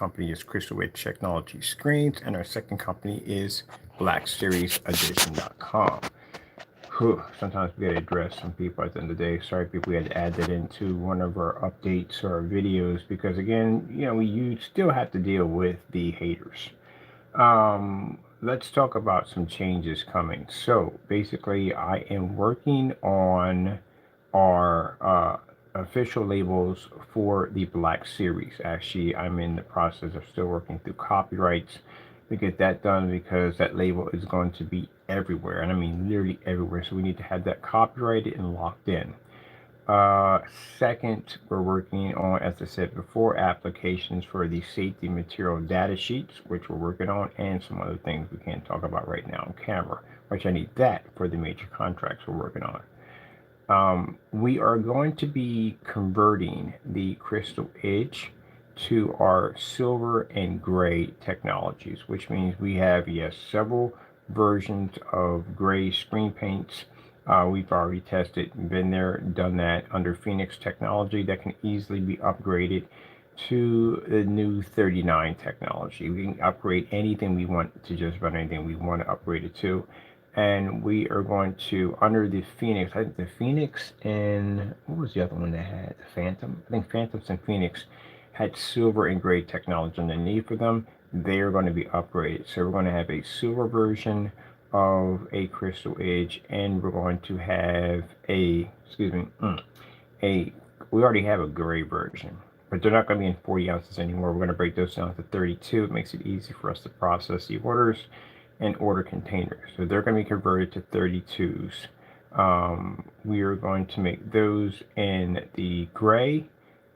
company is Crystal Edge Technology Screens, and our second company is BlackSeriesEdition.com. Sometimes we got to address some people at the end of the day. Sorry, people, we had to add that into one of our updates or our videos because, again, you still have to deal with the haters. Let's talk about some changes coming. So basically, I am working on our official labels for the Black Series. Actually, I'm in the process of still working through copyrights to get that done because that label is going to be everywhere, and I mean literally everywhere. So we need to have that copyrighted and locked in. Second, we're working on, as I said before, applications for the safety material data sheets, which we're working on, and some other things we can't talk about right now on camera, which I need that for the major contracts we're working on. We are going to be converting the Crystal Edge to our silver and gray technologies, which means we have, yes, several versions of gray screen paints. We've already tested, been there, done that under Phoenix technology that can easily be upgraded to the new 39 technology. We can upgrade anything we want to, just about anything we want to upgrade it to. And we are going to, under the Phoenix, I think the Phoenix and, what was the other one that had? The Phantom? I think Phantoms and Phoenix had silver and gray technology underneath for them. They are going to be upgraded. So we're going to have a silver version of a Crystal Edge, and we're going to have we already have a gray version, but they're not going to be in 40 ounces anymore. We're going to break those down to 32. It makes it easy for us to process the orders and order containers. So they're going to be converted to 32s. We are going to make those in the gray,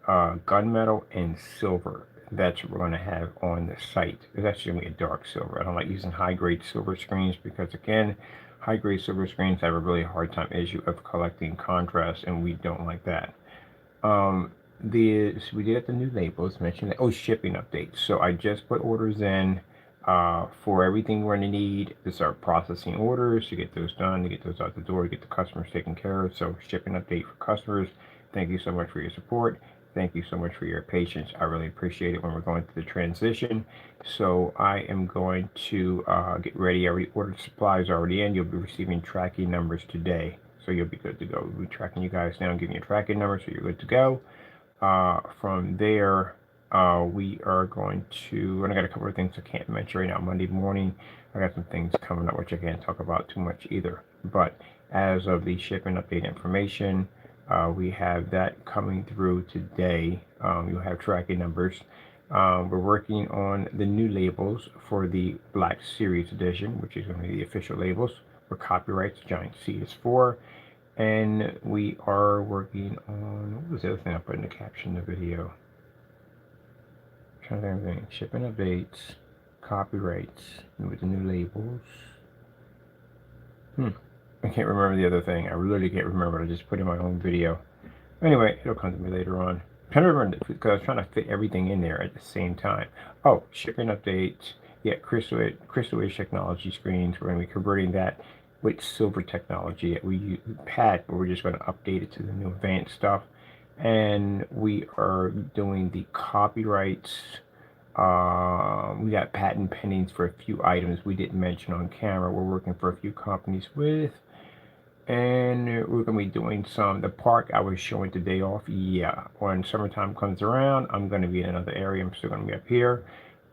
gunmetal, and silver. That's what we're going to have on the site. It's actually going to be a dark silver. I don't like using high-grade silver screens because, again, high-grade silver screens have a really hard time issue of collecting contrast, and we don't like that. We did the new labels, mentioned that. Oh, shipping updates. So I just put orders in for everything we're going to need to start processing orders, to get those done, to get those out the door, to get the customers taken care of. So shipping update for customers. Thank you so much for your support. Thank you so much for your patience. I really appreciate it when we're going through the transition. So I am going to get ready. I already ordered supplies already in. You'll be receiving tracking numbers today. So you'll be good to go. We'll be tracking you guys now, giving you a tracking number so you're good to go. From there, we are going to, and I got a couple of things I can't mention right now. Monday morning, I got some things coming up which I can't talk about too much either. But as of the shipping update information, we have that coming through today. You'll have tracking numbers. We're working on the new labels for the Black Series edition, which is going to be the official labels for copyrights. Giant C is for. And we are working on, what was the other thing I put in the caption of the video? I'm trying to think of everything. Shipping updates, copyrights, with the new labels. I can't remember the other thing. I really can't remember. I just put in my own video. Anyway, it'll come to me later on. I'm trying to remember because I was trying to fit everything in there at the same time. Oh, shipping updates. Yeah, Crystal Edge technology screens. We're going to be converting that with silver technology that we had, but we're just going to update it to the new advanced stuff. And we are doing the copyrights. We got patent pendings for a few items we didn't mention on camera. We're working for a few companies with. And we're going to be doing the park I was showing today off. Yeah, when summertime comes around, I'm going to be in another area. I'm still going to be up here.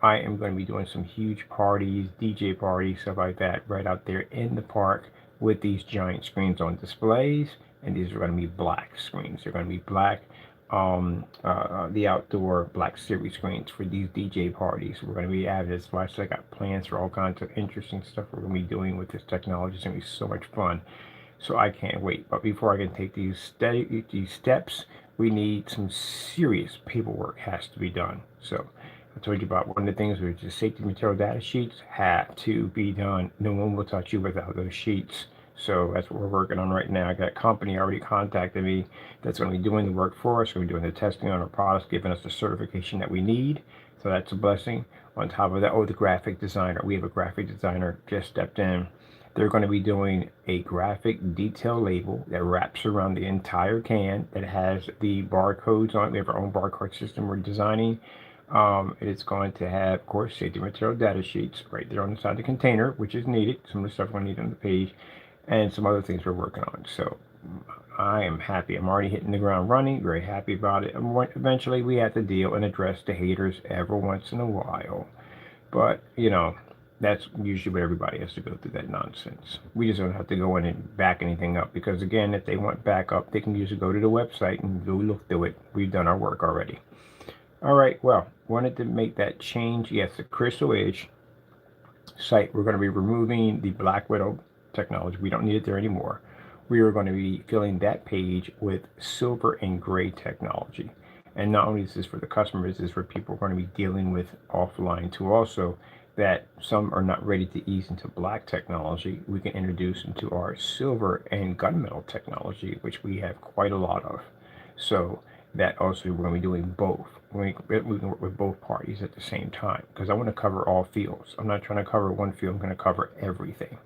I am going to be doing some huge parties, DJ parties, stuff like that, right out there in the park with these giant screens on displays. And these are going to be black screens. They're going to be black, the outdoor Black Series screens for these DJ parties. We're going to be having this. I got plans for all kinds of interesting stuff we're going to be doing with this technology. It's going to be so much fun. So I can't wait. But before I can take these steps, we need some serious paperwork has to be done. So I told you about one of the things, which is safety material data sheets have to be done. No one will touch you without those sheets. So that's what we're working on right now. I got a company already contacted me that's going to be doing the work for us. We're doing the testing on our products, giving us the certification that we need. So that's a blessing. On top of that, the graphic designer. We have a graphic designer just stepped in. They're going to be doing a graphic detail label that wraps around the entire can that has the barcodes on it. We have our own barcode system we're designing. It is going to have, of course, safety material data sheets right there on the side of the container, which is needed. Some of the stuff we're going to need on the page, and some other things we're working on. So I am happy. I'm already hitting the ground running. Very happy about it. And eventually, we have to deal and address the haters every once in a while. But that's usually what everybody has to go through, that nonsense. We just don't have to go in and back anything up, because again, if they want backup, they can usually go to the website and go look through it. We've done our work already. All right, well, wanted to make that change. Yes, the Crystal Edge site, we're going to be removing the Black Widow technology. We don't need it there anymore. We are going to be filling that page with silver and gray technology. And not only is this for the customers, this is for people we're going to be dealing with offline too. Also, that some are not ready to ease into black technology, we can introduce into our silver and gunmetal technology, which we have quite a lot of. So that also we're going to be doing both. We can work with both parties at the same time, because I want to cover all fields. I'm not trying to cover one field. I'm going to cover everything.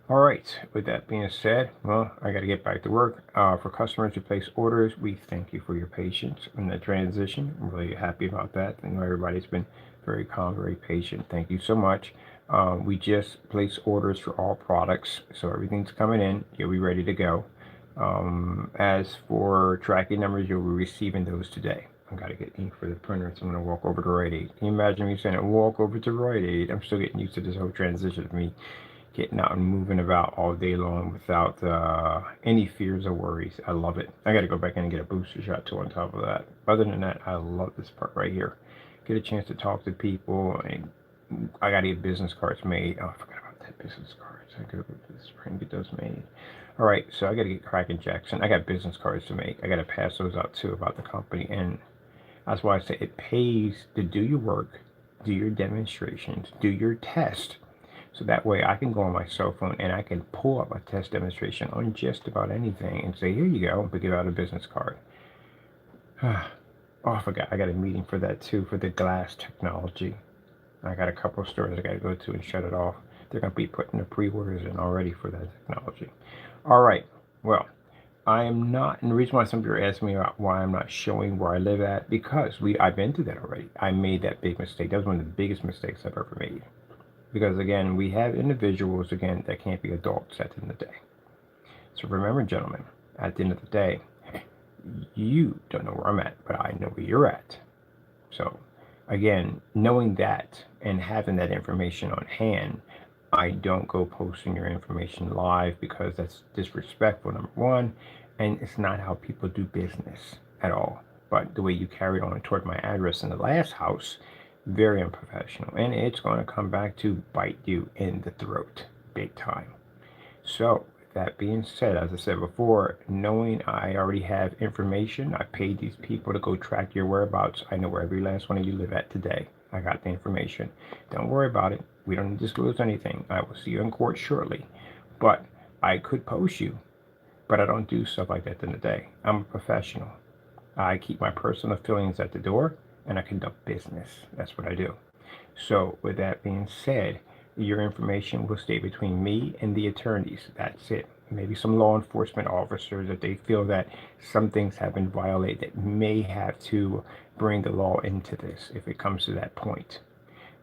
All right, with that being said, well, I got to get back to work. For customers who place orders, we thank you for your patience in the transition. I'm really happy about that. I know everybody's been very calm, very patient. Thank you so much. We just placed orders for all products, so everything's coming in. You'll be ready to go. As for tracking numbers, you'll be receiving those today. I got to get ink for the printer, so I'm going to walk over to Rite Aid. Can you imagine me saying, walk over to Rite Aid? I'm still getting used to this whole transition of me getting out and moving about all day long without any fears or worries. I love it. I got to go back in and get a booster shot too on top of that. Other than that, I love this part right here. Get a chance to talk to people, and I got to get business cards made. Oh, I forgot about that, business cards. I gotta go to the spring, get those made. All right, so I got to get Kraken Jackson. I got business cards to make. I got to pass those out too about the company, and that's why I say it pays to do your work, do your demonstrations, do your test. So that way I can go on my cell phone and I can pull up a test demonstration on just about anything and say, here you go, but give out a business card. Oh, I forgot. I got a meeting for that too, for the glass technology. I got a couple of stores I got to go to and shut it off. They're going to be putting the pre-orders in already for that technology. All right. Well, I am not, and the reason why some people are asking me about why I'm not showing where I live at, because I've been through that already. I made that big mistake. That was one of the biggest mistakes I've ever made. Because again, we have individuals, again, that can't be adults at the end of the day. So remember, gentlemen, at the end of the day, you don't know where I'm at, but I know where you're at. So again, knowing that and having that information on hand, I don't go posting your information live, because that's disrespectful, number one, and it's not how people do business at all. But the way you carried on toward my address in the last house, very unprofessional, and it's going to come back to bite you in the throat big time. So that being said, as I said before, knowing I already have information, I paid these people to go track your whereabouts. I know where every last one of you live at today. I got the information. Don't worry about it. We don't disclose anything. I will see you in court shortly. But I could post you, but I don't do stuff like that at the end of the day. I'm a professional. I keep my personal feelings at the door, and I conduct business. That's what I do. So with that being said, your information will stay between me and the attorneys. That's it. Maybe some law enforcement officers, that they feel that some things have been violated, that may have to bring the law into this if it comes to that point.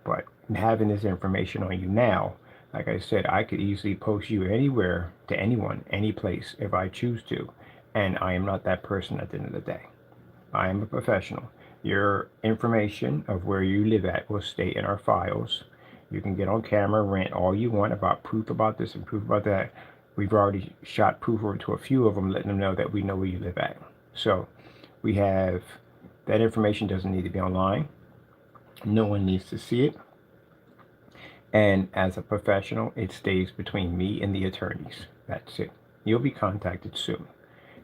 But having this information on you now, like I said, I could easily post you anywhere, to anyone, any place, if I choose to. And I am not that person at the end of the day. I am a professional. Your information of where you live at will stay in our files. You can get on camera, rant all you want about proof about this and proof about that. We've already shot proof over to a few of them, letting them know that we know where you live at. So we have, that information doesn't need to be online. No one needs to see it. And as a professional, it stays between me and the attorneys. That's it. You'll be contacted soon.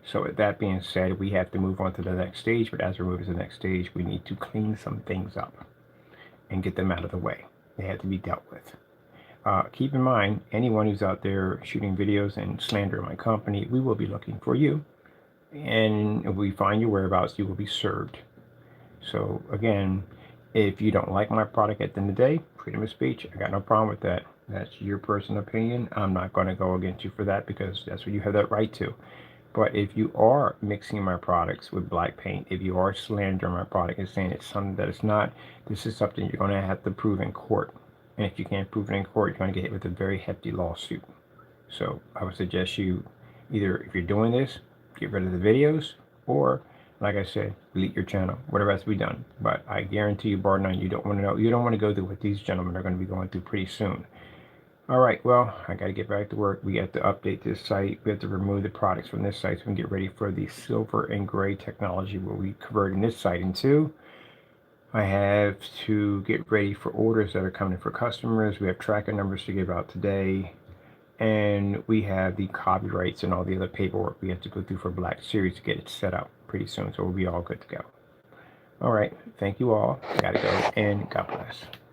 So with that being said, we have to move on to the next stage. But as we move to the next stage, we need to clean some things up and get them out of the way. They have to be dealt with. Keep in mind, anyone who's out there shooting videos and slandering my company, we will be looking for you. And if we find your whereabouts, you will be served. So again, if you don't like my product at the end of the day, freedom of speech, I got no problem with that. That's your personal opinion. I'm not going to go against you for that, because that's what you have that right to. But if you are mixing my products with black paint, if you are slandering my product and saying it's something that it's not, this is something you're going to have to prove in court. And if you can't prove it in court, you're going to get hit with a very hefty lawsuit. So I would suggest you either, if you're doing this, get rid of the videos, or like I said, delete your channel, whatever has to be done. But I guarantee you, bar none, you don't want to know, you don't want to go through what these gentlemen are going to be going through pretty soon. All right, well, I got to get back to work. We have to update this site. We have to remove the products from this site so we can get ready for the silver and gray technology where we converting this site into. I have to get ready for orders that are coming for customers. We have tracker numbers to give out today. And we have the copyrights and all the other paperwork we have to go through for Black Series to get it set up pretty soon. So we'll be all good to go. All right. Thank you all. I got to go, and God bless.